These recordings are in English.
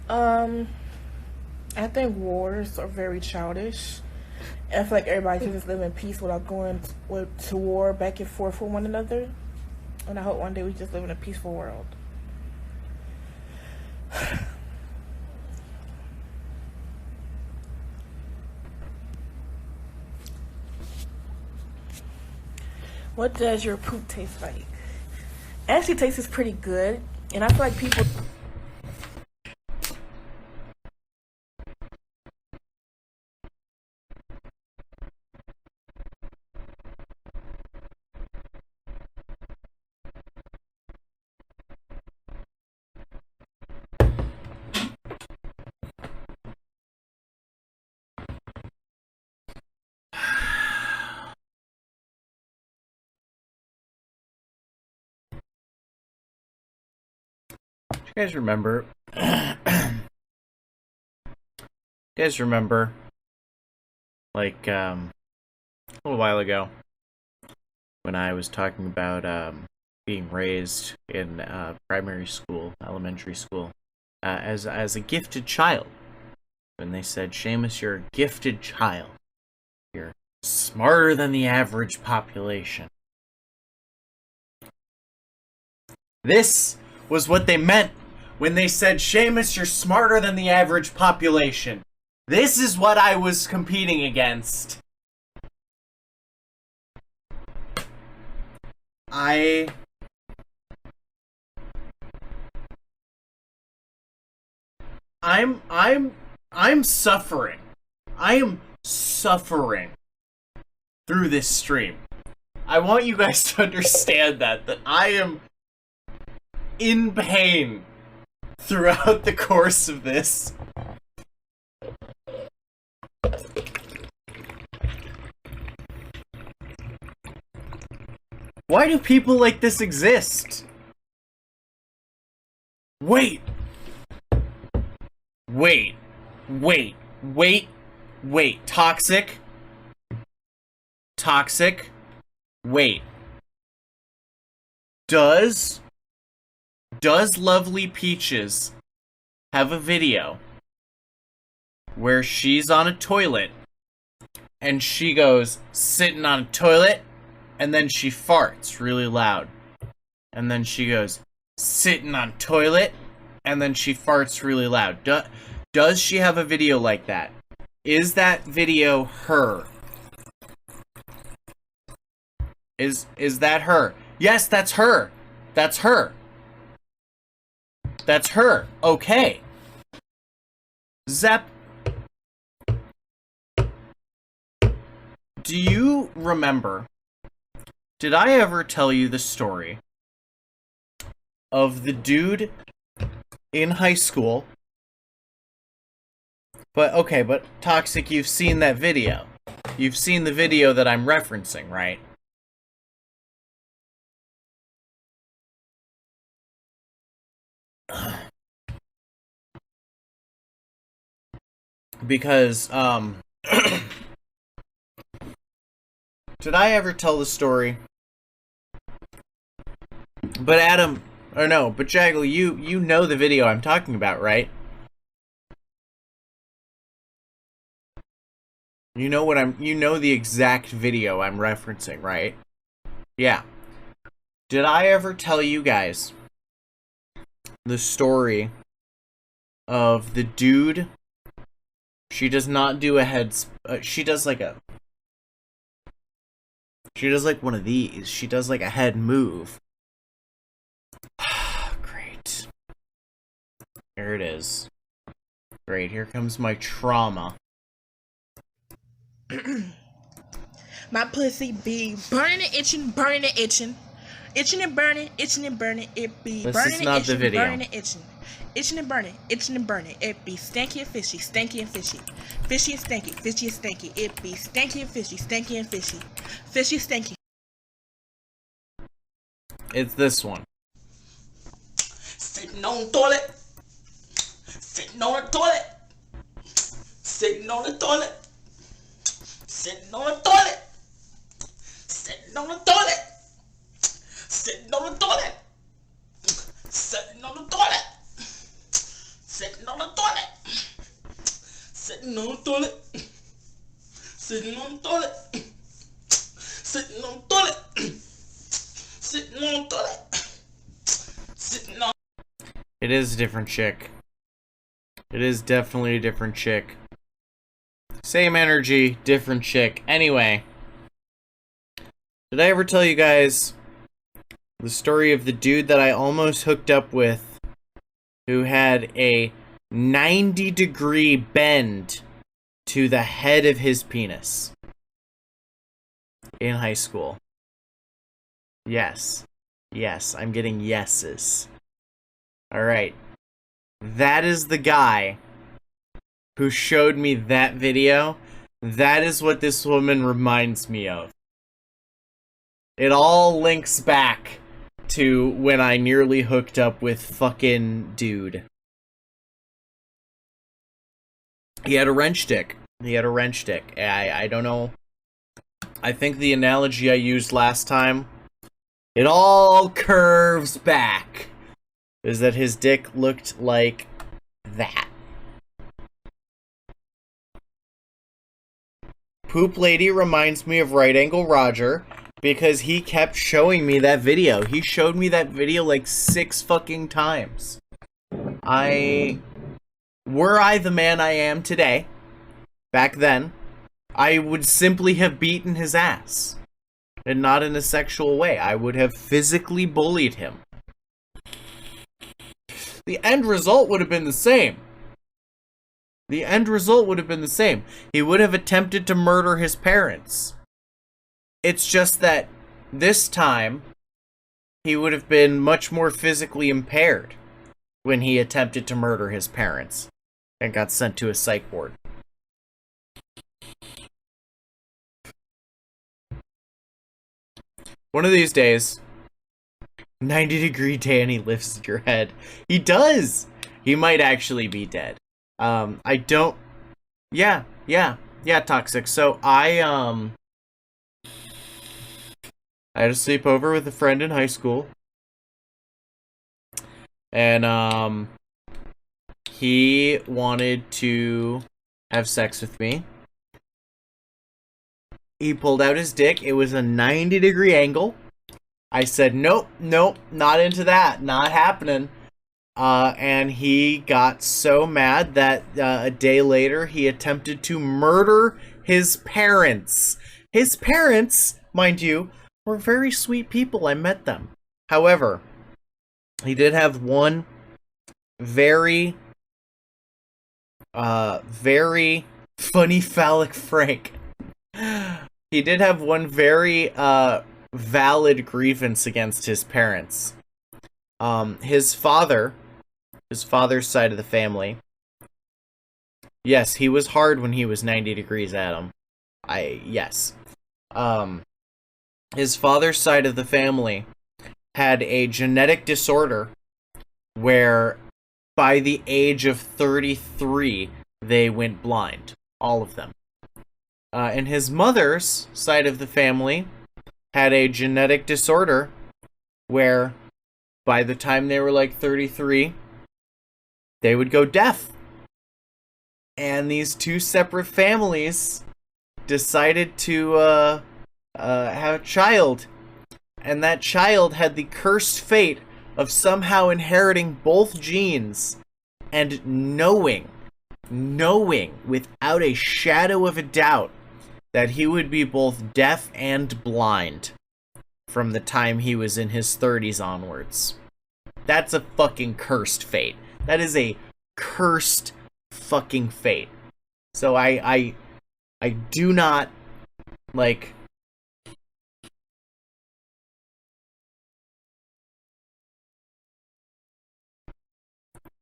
Um, I think wars are very childish. I feel like everybody should just live in peace without going to war back and forth with one another. And I hope one day we just live in a peaceful world. What does your poop taste like? Actually, tastes pretty good, and I feel like people. You guys remember? You guys remember, like, a little while ago, when I was talking about being raised in primary school, elementary school, as a gifted child. When they said, "Seamus, you're a gifted child. You're smarter than the average population." This was what they meant when they said, "Seamus, you're smarter than the average population." This is what I was competing against. I'm suffering. I am suffering through this stream. I want you guys to understand that I am in pain throughout the course of this. Why do people like this exist? Wait. Toxic. Wait. Does Lovely Peaches have a video where she's on a toilet and she goes sitting on a toilet and then she farts really loud, and then she goes sitting on a toilet and then she farts really loud? Does she have a video like that? Is that video her? Is that her? Yes, that's her. That's her. That's her. Okay. Zep. Do you remember? Did I ever tell you the story of the dude in high school? But Toxic, you've seen that video. You've seen the video that I'm referencing, right? Because, did I ever tell the story? But Adam, or no, but Jaggle, you know the video I'm talking about, right? You know the exact video I'm referencing, right? Yeah. Did I ever tell you guys the story of the dude? She does not do a head. She does like one of these. She does like a head move. Great. Here it is. Great. Here comes my trauma. My pussy be burning and itching, burning and itching. Itching and burning, itching and burning. It be This burning is and not itching, the video. burning and itching. Itching and burning, itching and burning. It be stanky and fishy, stanky and fishy. Fishy and stanky, fishy and stanky. It be stanky and fishy, stanky and fishy. Fishy and stanky. It's this one. Sitting on the toilet. Sitting on the toilet. Sitting on the toilet. Sitting on the toilet. Sitting on the toilet. Sitting on the toilet. Sitting on the toilet. Sitting on the toilet. Sitting on the toilet. Sitting on the toilet. Sitting on the toilet. Sitting on the toilet. Sitting on. It is a different chick. It is definitely a different chick. Same energy, different chick. Anyway, did I ever tell you guys the story of the dude that I almost hooked up with who had a 90-degree bend to the head of his penis in high school? Yes. Yes, I'm getting yeses. Alright. That is the guy who showed me that video. That is what this woman reminds me of. It all links back to when I nearly hooked up with fucking dude. He had a wrench stick. I don't know. I think the analogy I used last time, it all curves back. Is that his dick looked like that. Poop Lady reminds me of Right Angle Roger because he kept showing me that video. He showed me that video like 6 fucking times. Were I the man I am today, back then, I would simply have beaten his ass. And not in a sexual way. I would have physically bullied him. The end result would have been the same. He would have attempted to murder his parents. It's just that this time, he would have been much more physically impaired when he attempted to murder his parents and got sent to a psych ward. One of these days, 90-degree Danny lifts your head. He does! He might actually be dead. I don't... Yeah, Toxic. So, I had a sleepover with a friend in high school. And, he wanted to have sex with me. He pulled out his dick. It was a 90-degree angle. I said, nope, not into that. Not happening. And he got so mad that a day later he attempted to murder his parents. His parents, mind you, were very sweet people. I met them. However, he did have one very funny phallic Frank. He did have one very valid grievance against his parents. His father's side of the family. Yes, he was hard when he was 90 degrees, Adam. Yes. His father's side of the family had a genetic disorder where by the age of 33, they went blind. All of them. And his mother's side of the family had a genetic disorder where by the time they were like 33, they would go deaf. And these two separate families decided to have a child. And that child had the cursed fate of somehow inheriting both genes and knowing without a shadow of a doubt that he would be both deaf and blind from the time he was in his 30s onwards. That's a fucking cursed fate. That is a cursed fucking fate. So I do not, like...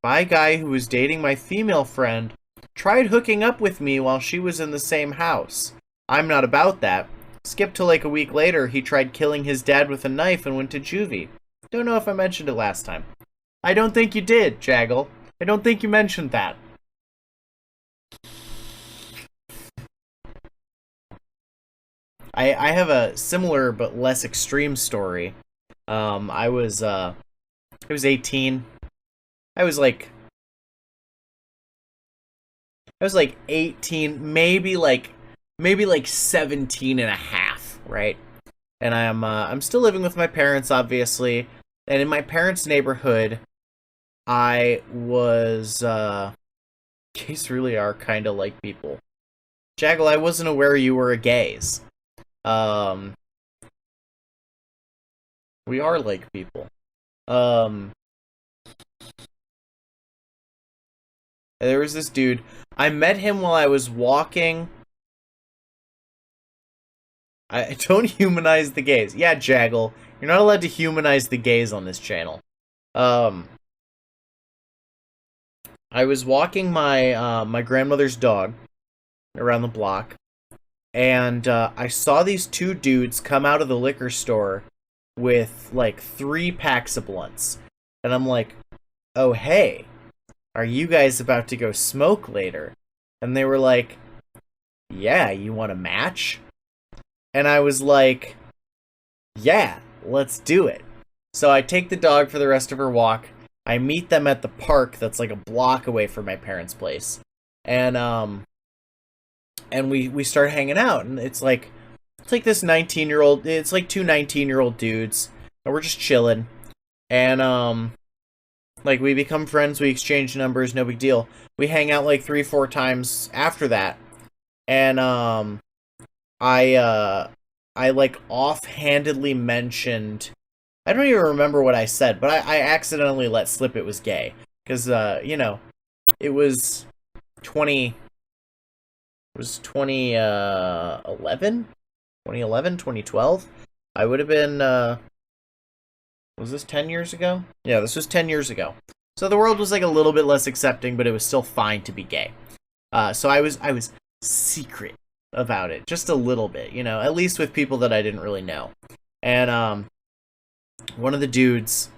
My guy who was dating my female friend tried hooking up with me while she was in the same house. I'm not about that. Skip to like a week later, he tried killing his dad with a knife and went to juvie. Don't know if I mentioned it last time. I don't think you did, Jaggle. I don't think you mentioned that. I have a similar but less extreme story. I was 18. I was like I was like 18, maybe like 17 and a half, right? And I'm still living with my parents, obviously. And in my parents' neighborhood, I was gays really are kind of like people. Jaggle, I wasn't aware you were a gays. Um, we are like people. Um, there was this dude. I met him while I was walking. I don't humanize the gays. Yeah, Jaggle, you're not allowed to humanize the gays on this channel. Um, I was walking my grandmother's dog around the block, and I saw these two dudes come out of the liquor store with like 3 packs of blunts, and I'm like, "Oh hey, are you guys about to go smoke later?" And they were like, "Yeah, you want a match?" And I was like, "Yeah, let's do it." So I take the dog for the rest of her walk. I meet them at the park that's like a block away from my parents' place. And we start hanging out, and it's like this 19-year-old, it's like 2 19-year-old dudes, and we're just chilling. And like we become friends, we exchange numbers, no big deal. We hang out like 3-4 times after that. And I like offhandedly mentioned, I don't even remember what I said, but I accidentally let slip it was gay. Because, it was 2011? 2012? I would have been, was this 10 years ago? Yeah, this was 10 years ago. So the world was like a little bit less accepting, but it was still fine to be gay. So I was secret about it, just a little bit, at least with people that I didn't really know. And one of the dudes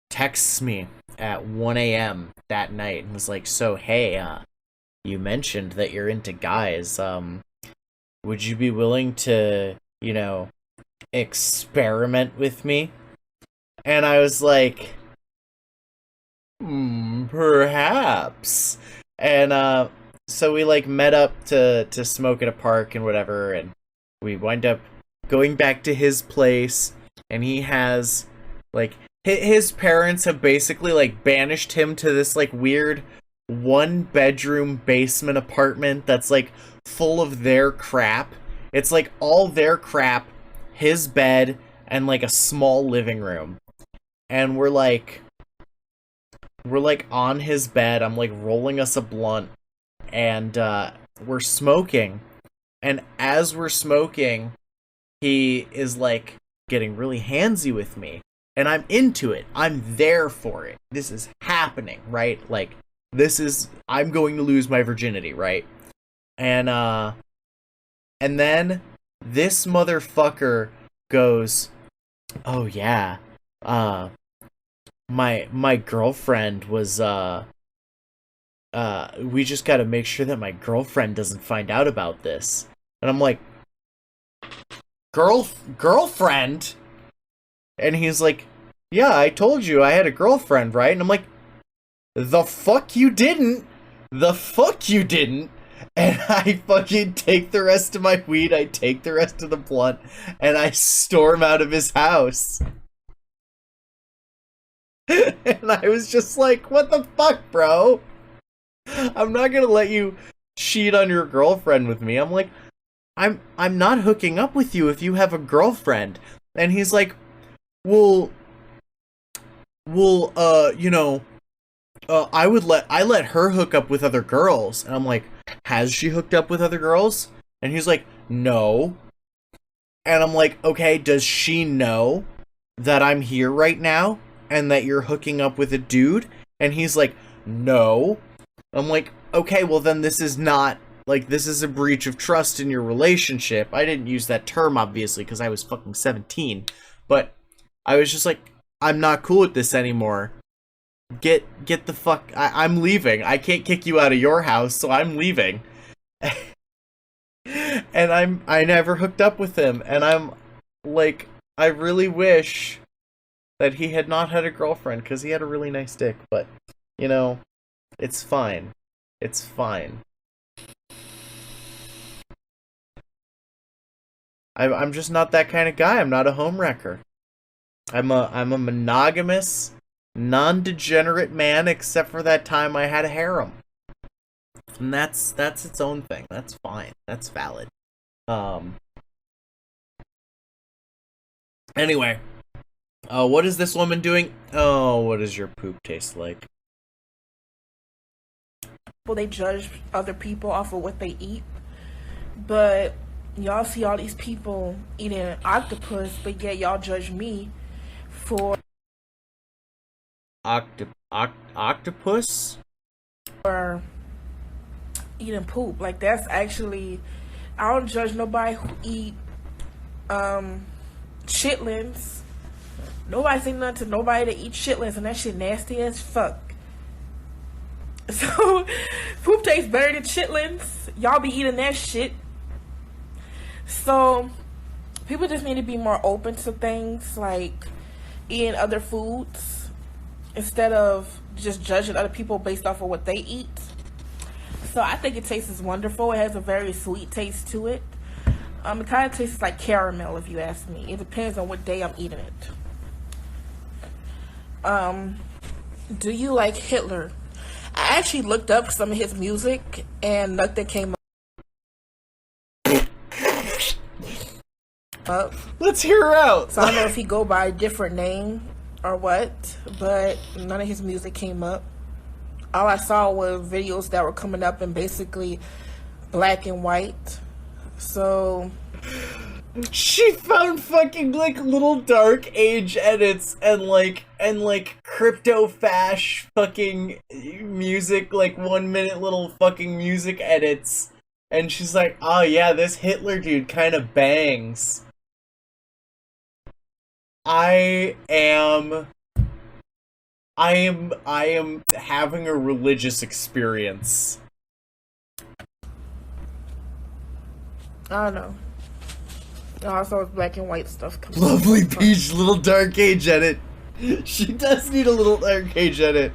texts me at 1 a.m. that night and was like, "So hey, you mentioned that you're into guys. Would you be willing to, experiment with me?" And I was like, perhaps. And so we like met up to smoke at a park and whatever, and we wind up going back to his place, and he has like his parents have basically like banished him to this like weird 1-bedroom basement apartment that's like full of their crap. It's like all their crap, his bed, and like a small living room. And we're like on his bed. I'm like rolling us a blunt, and we're smoking. And as we're smoking, he is like getting really handsy with me, and I'm into it. I'm there for it. This is happening, right? Like, I'm going to lose my virginity, right? And then this motherfucker goes, "Oh yeah, my girlfriend was we just gotta make sure that my girlfriend doesn't find out about this." And I'm like, girlfriend? And he's like, "Yeah, I told you I had a girlfriend, right?" And I'm like, the fuck you didn't. And I fucking take the rest of my weed, I take the rest of the blunt, and I storm out of his house. And I was just like, what the fuck, bro? I'm not gonna let you cheat on your girlfriend with me. I'm like, I'm not hooking up with you if you have a girlfriend. And he's like, well, I let her hook up with other girls. And I'm like, has she hooked up with other girls? And he's like, no. And I'm like, okay, does she know that I'm here right now and that you're hooking up with a dude? And he's like, no. I'm like, okay, well then this is not, like, this is a breach of trust in your relationship. I didn't use that term, obviously, because I was fucking 17. But I was just like, I'm not cool with this anymore. Get the fuck, I'm leaving. I can't kick you out of your house, so I'm leaving. And I never hooked up with him, and I'm like, I really wish that he had not had a girlfriend, because he had a really nice dick, but, it's fine. It's fine. I'm just not that kind of guy. I'm not a homewrecker. I'm a monogamous, non-degenerate man, except for that time I had a harem. And that's its own thing. That's fine. That's valid. Anyway, what is this woman doing? Oh, what does your poop taste like? Well, they judge other people off of what they eat, but y'all see all these people eating an octopus, but yet y'all judge me for Octopus? eating poop. Like, that's actually, I don't judge nobody who eat chitlins. Nobody say nothing to nobody that eat chitlins, and that shit nasty as fuck. So poop tastes better than chitlins. Y'all be eating that shit. So people just need to be more open to things, like eating other foods instead of just judging other people based off of what they eat. So I think it tastes wonderful. It has a very sweet taste to it. It kind of tastes like caramel, if you ask me. It depends on what day I'm eating it. Do you like Hitler? I actually looked up some of his music and nothing came up. Let's hear her out. So I don't know if he go by a different name or what, but none of his music came up. All I saw were videos that were coming up in basically black and white. So she found fucking like little dark age edits and like crypto fash fucking music, like 1 minute little fucking music edits, and she's like, oh yeah, this Hitler dude kind of bangs. I am having a religious experience. I don't know. Also, it's black and white stuff coming. Lovely peach, little dark age edit. She does need a little dark age edit.